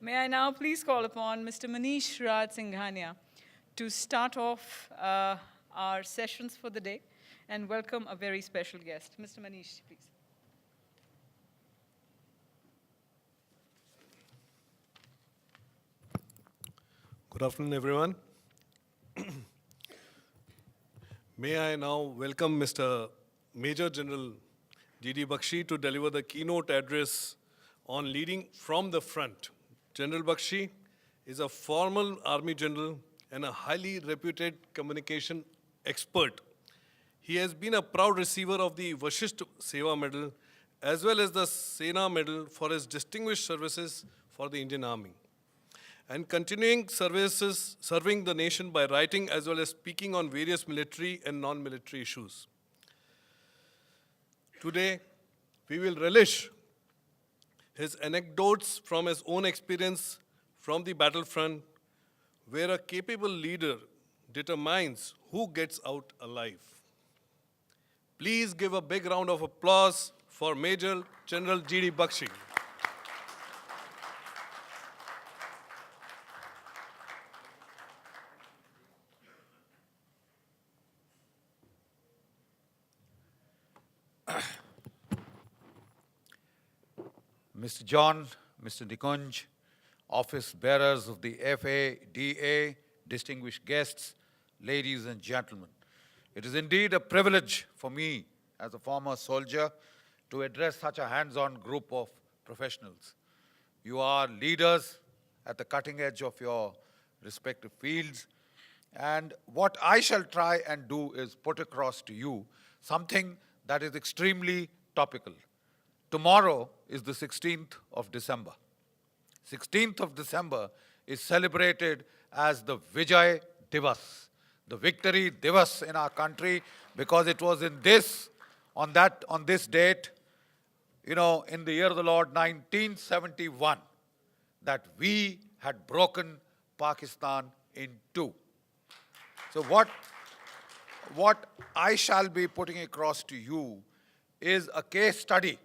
May I now please call upon Mr. Manish Raj Singhania to start off our sessions for the day and welcome a very special guest. Mr. Manish, please. Good afternoon, everyone. May I now welcome Mr. Major General D.D. Bakshi to deliver the keynote address on leading from the front. General Bakshi is a former Army general and a highly reputed communication expert. He has been a proud receiver of the Vashisht Seva Medal as well as the Sena Medal for his distinguished services for the Indian Army, and continuing serving the nation by writing as well as speaking on various military and non-military issues. Today, we will relish his anecdotes from his own experience from the battlefront, where a capable leader determines who gets out alive. Please give a big round of applause for Major General G.D. Bakshi. Mr. John, Mr. Nikunj, office bearers of the FADA, distinguished guests, ladies and gentlemen. It is indeed a privilege for me as a former soldier to address such a hands-on group of professionals. You are leaders at the cutting edge of your respective fields, and what I shall try and do is put across to you something that is extremely topical. Tomorrow is the 16th of December. 16th of December is celebrated as the Vijay Divas, the victory Divas in our country, because it was on this date, in the year of the Lord 1971, that we had broken Pakistan in two. So what I shall be putting across to you is a case study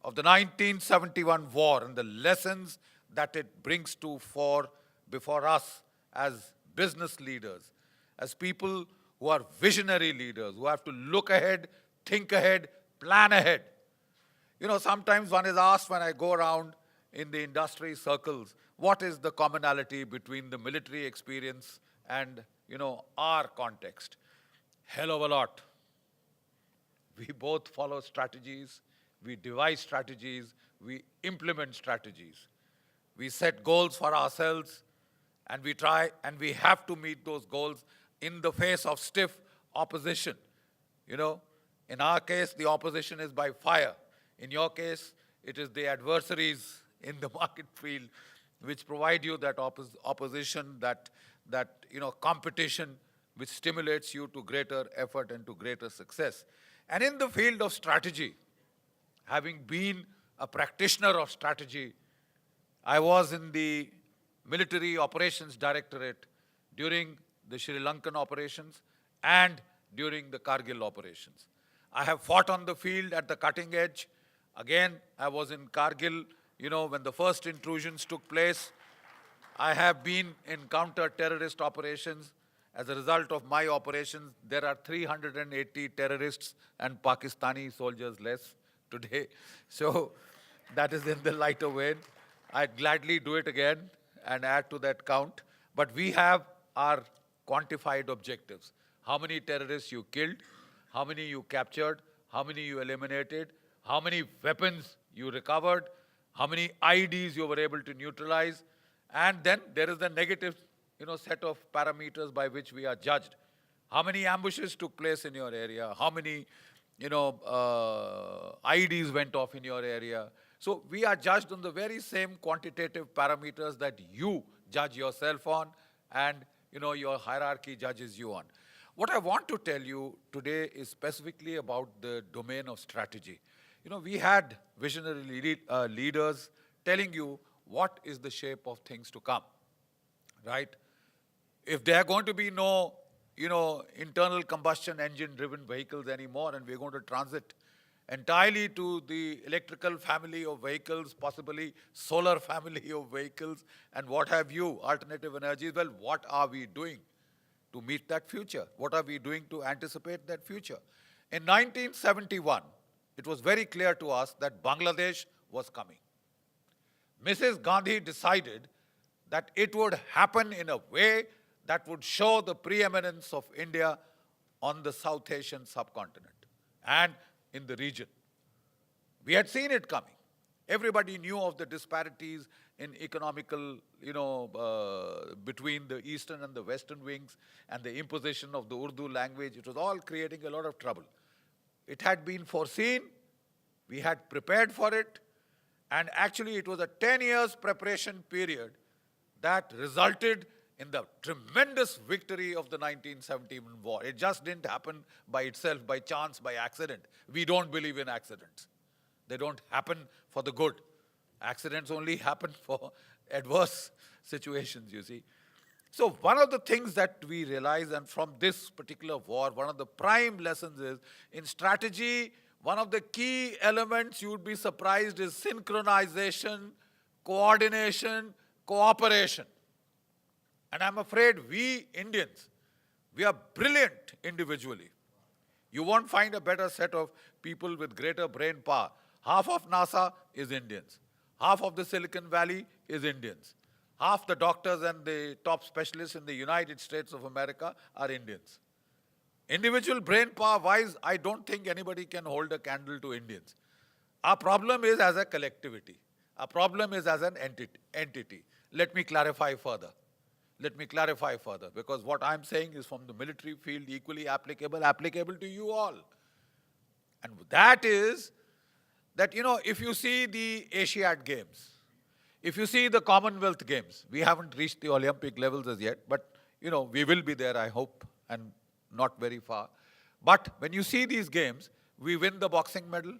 of the 1971 war and the lessons that it brings before us as business leaders, as people who are visionary leaders, who have to look ahead, think ahead, plan ahead. Sometimes one is asked when I go around in the industry circles, what is the commonality between the military experience and, our context? Hell of a lot. We both follow strategies. We devise strategies, we implement strategies. We set goals for ourselves, and we try, and we have to meet those goals in the face of stiff opposition. In our case, the opposition is by fire. In your case, it is the adversaries in the market field which provide you that opposition, that competition, which stimulates you to greater effort and to greater success. And in the field of strategy, having been a practitioner of strategy, I was in the Military Operations Directorate during the Sri Lankan operations and during the Kargil operations. I have fought on the field at the cutting edge. Again, I was in Kargil, when the first intrusions took place. I have been in counter-terrorist operations. As a result of my operations, there are 380 terrorists and Pakistani soldiers less today. So that is in the lighter vein. I'd gladly do it again and add to that count. But we have our quantified objectives. How many terrorists you killed, how many you captured, how many you eliminated, how many weapons you recovered, how many IEDs you were able to neutralize. And then there is the negative set of parameters by which we are judged. How many ambushes took place in your area? How many IEDs went off in your area? So we are judged on the very same quantitative parameters that you judge yourself on and your hierarchy judges you on. What I want to tell you today is specifically about the domain of strategy. We had visionary leaders telling you what is the shape of things to come, right? If there are going to be no internal combustion engine driven vehicles anymore, and we're going to transit entirely to the electrical family of vehicles, possibly solar family of vehicles, and what have you, alternative energies. Well, what are we doing to meet that future? What are we doing to anticipate that future? In 1971, it was very clear to us that Bangladesh was coming. Mrs. Gandhi decided that it would happen in a way that would show the preeminence of India on the South Asian subcontinent and in the region. We had seen it coming. Everybody knew of the disparities in economical, between the eastern and the western wings, and the imposition of the Urdu language. It was all creating a lot of trouble. It had been foreseen, we had prepared for it, and actually it was a 10 years preparation period that resulted in the tremendous victory of the 1971 war. It just didn't happen by itself, by chance, by accident. We don't believe in accidents. They don't happen for the good. Accidents only happen for adverse situations, you see. So one of the things that we realize, and from this particular war, one of the prime lessons is, in strategy, one of the key elements, you would be surprised, is synchronization, coordination, cooperation. And I'm afraid we Indians, we are brilliant individually. You won't find a better set of people with greater brain power. Half of NASA is Indians. Half of the Silicon Valley is Indians. Half the doctors and the top specialists in the United States of America are Indians. Individual brain power wise, I don't think anybody can hold a candle to Indians. Our problem is as a collectivity. Our problem is as an entity. Let me clarify further. Because what I'm saying is from the military field equally applicable to you all. And that is that, if you see the Asiad Games, if you see the Commonwealth Games, we haven't reached the Olympic levels as yet, but, we will be there, I hope, and not very far. But when you see these games, we win the boxing medal,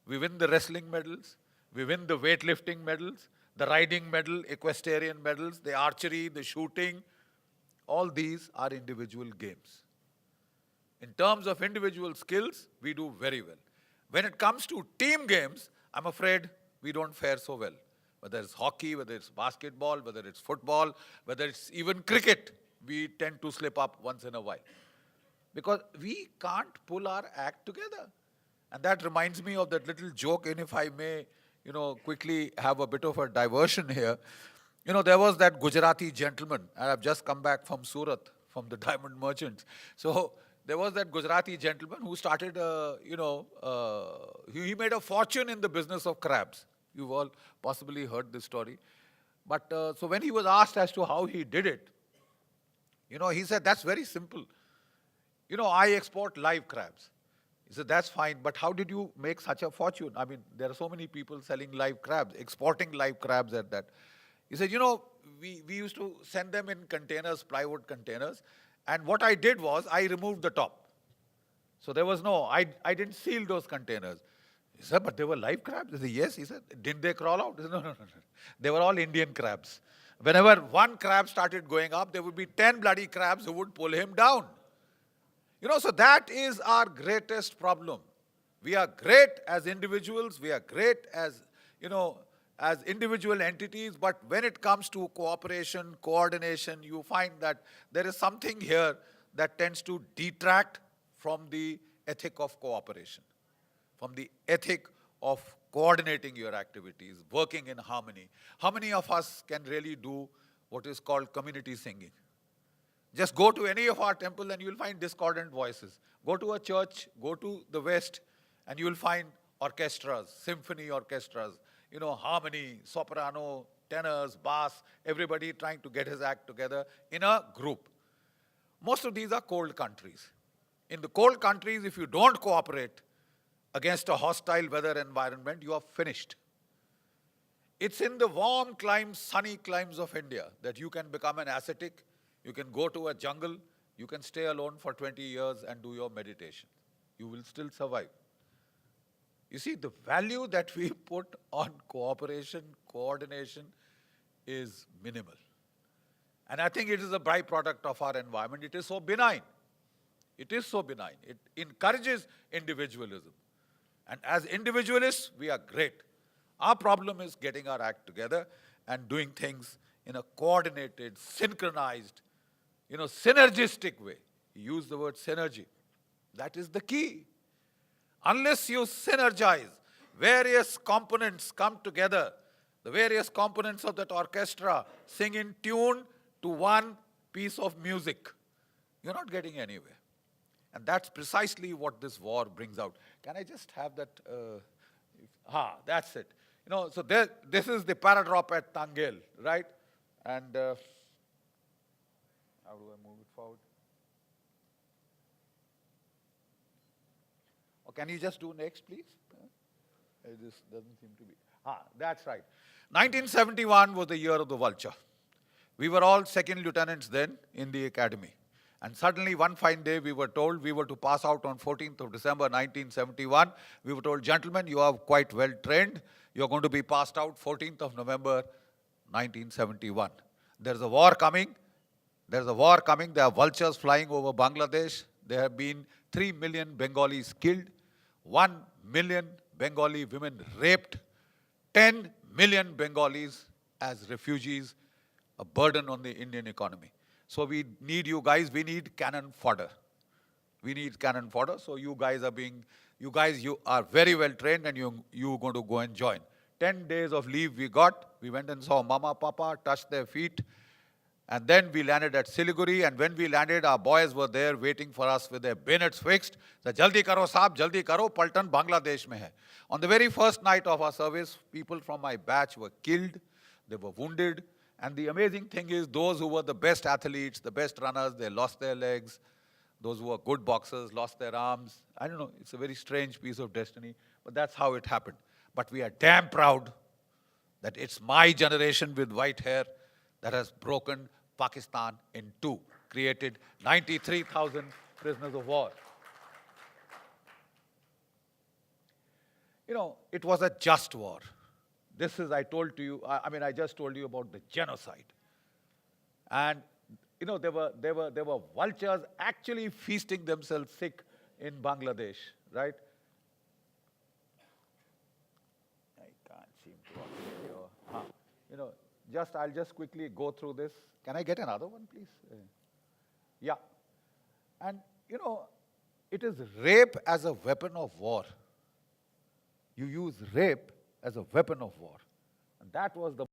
we win the wrestling medals, we win the weightlifting medals, the riding medal, equestrian medals, the archery, the shooting. All these are individual games. In terms of individual skills, we do very well. When it comes to team games, I'm afraid we don't fare so well. Whether it's hockey, whether it's basketball, whether it's football, whether it's even cricket, we tend to slip up once in a while. Because we can't pull our act together. And that reminds me of that little joke, and if I may, quickly have a bit of a diversion here. There was that Gujarati gentleman, and I've just come back from Surat, from the diamond merchants. So there was that Gujarati gentleman who started, he made a fortune in the business of crabs. You've all possibly heard this story. But so when he was asked as to how he did it, he said, that's very simple. I export live crabs. He said, that's fine, but how did you make such a fortune? I mean, there are so many people selling live crabs, exporting live crabs at that. He said, we used to send them in containers, plywood containers, and what I did was, I removed the top. So there was I didn't seal those containers. He said, but they were live crabs? He said, yes. He said, didn't they crawl out? He said, no. They were all Indian crabs. Whenever one crab started going up, there would be 10 bloody crabs who would pull him down. So that is our greatest problem. We are great as individuals, we are great as, as individual entities, but when it comes to cooperation, coordination, you find that there is something here that tends to detract from the ethic of cooperation, from the ethic of coordinating your activities, working in harmony. How many of us can really do what is called community singing? Just go to any of our temples and you'll find discordant voices. Go to a church, go to the West, and you'll find orchestras, symphony orchestras, harmony, soprano, tenors, bass, everybody trying to get his act together in a group. Most of these are cold countries. In the cold countries, if you don't cooperate against a hostile weather environment, you are finished. It's in the warm climes, sunny climes of India that you can become an ascetic. You can go to a jungle, you can stay alone for 20 years and do your meditation. You will still survive. You see, the value that we put on cooperation, coordination is minimal. And I think it is a byproduct of our environment. It is so benign. It is so benign. It encourages individualism. And as individualists, we are great. Our problem is getting our act together and doing things in a coordinated, synchronized, synergistic way. You use the word synergy. That is the key. Unless you synergize, various components come together, the various components of that orchestra sing in tune to one piece of music, you're not getting anywhere. And that's precisely what this war brings out. Can I just have that? That's it. So this is the paradrop at Tangel, right? And how do I move it forward? Or can you just do next, please? This doesn't seem to be. That's right. 1971 was the year of the vulture. We were all second lieutenants then in the academy. And suddenly one fine day we were told we were to pass out on 14th of December 1971. We were told, gentlemen, you are quite well trained. You're going to be passed out 14th of November 1971. There's a war coming. There's a war coming. There are vultures flying over Bangladesh. There have been 3 million Bengalis killed, 1 million Bengali women raped, 10 million Bengalis as refugees, a burden on the Indian economy. So we need you guys, we need cannon fodder. We need cannon fodder, so you guys are very well trained and you're going to go and join. 10 days of leave we got. We went and saw Mama, Papa, touched their feet. And then we landed at Siliguri, and when we landed, our boys were there waiting for us with their bayonets fixed. Said, "Jaldi karo saab, jaldi karo, Paltan Bangladesh mein hai." On the very first night of our service, people from my batch were killed, they were wounded, and the amazing thing is those who were the best athletes, the best runners, they lost their legs. Those who were good boxers lost their arms. I don't know, it's a very strange piece of destiny, but that's how it happened. But we are damn proud that it's my generation with white hair that has broken Pakistan in two, created 93,000 prisoners of war. It was a just war. This is, I just told you about the genocide. And, there were vultures actually feasting themselves sick in Bangladesh, right? I can't seem to update your, I'll just quickly go through this. Can I get another one, please? Yeah. And, it is rape as a weapon of war. You use rape as a weapon of war. And that was the